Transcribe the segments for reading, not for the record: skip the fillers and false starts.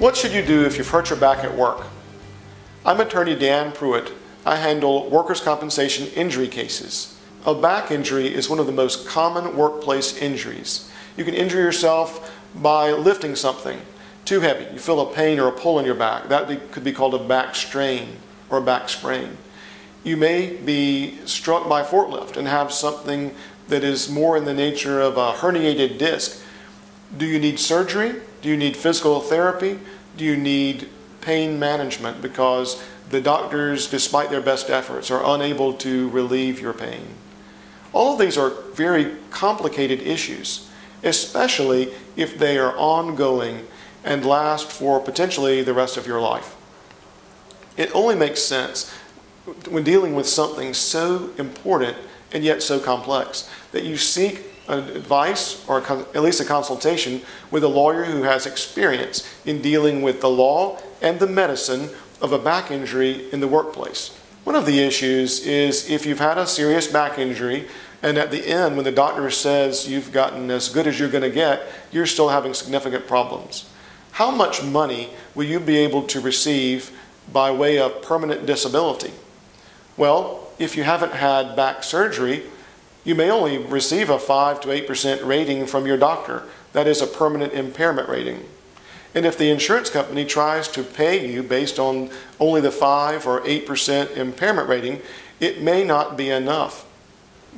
What should you do if you've hurt your back at work? I'm attorney Dan Pruitt. I handle workers' compensation injury cases. A back injury is one of the most common workplace injuries. You can injure yourself by lifting something too heavy. You feel a pain or a pull in your back. That could be called a back strain or a back sprain. You may be struck by a forklift and have something that is more in the nature of a herniated disc. Do you need surgery? Do you need physical therapy? Do you need pain management because the doctors, despite their best efforts, are unable to relieve your pain? All of these are very complicated issues, especially if they are ongoing and last for potentially the rest of your life. It only makes sense when dealing with something so important and yet so complex that you seek advice or at least a consultation with a lawyer who has experience in dealing with the law and the medicine of a back injury in the workplace. One of the issues is if you've had a serious back injury and at the end when the doctor says you've gotten as good as you're going to get, you're still having significant problems. How much money will you be able to receive by way of permanent disability? Well, if you haven't had back surgery, you may only receive a 5 to 8% rating from your doctor. That is a permanent impairment rating. And if the insurance company tries to pay you based on only the 5 or 8% impairment rating, it may not be enough.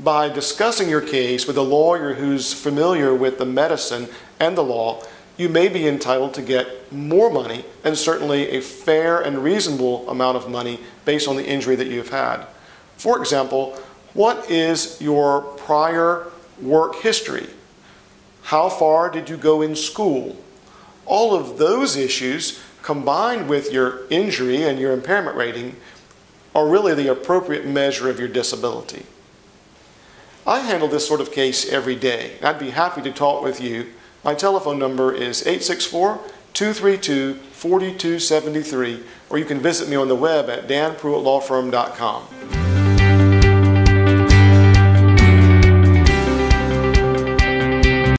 By discussing your case with a lawyer who's familiar with the medicine and the law, you may be entitled to get more money and certainly a fair and reasonable amount of money based on the injury that you've had. For example, what is your prior work history? How far did you go in school? All of those issues combined with your injury and your impairment rating are really the appropriate measure of your disability. I handle this sort of case every day. I'd be happy to talk with you. My telephone number is 864-232-4273, or you can visit me on the web at danpruittlawfirm.com.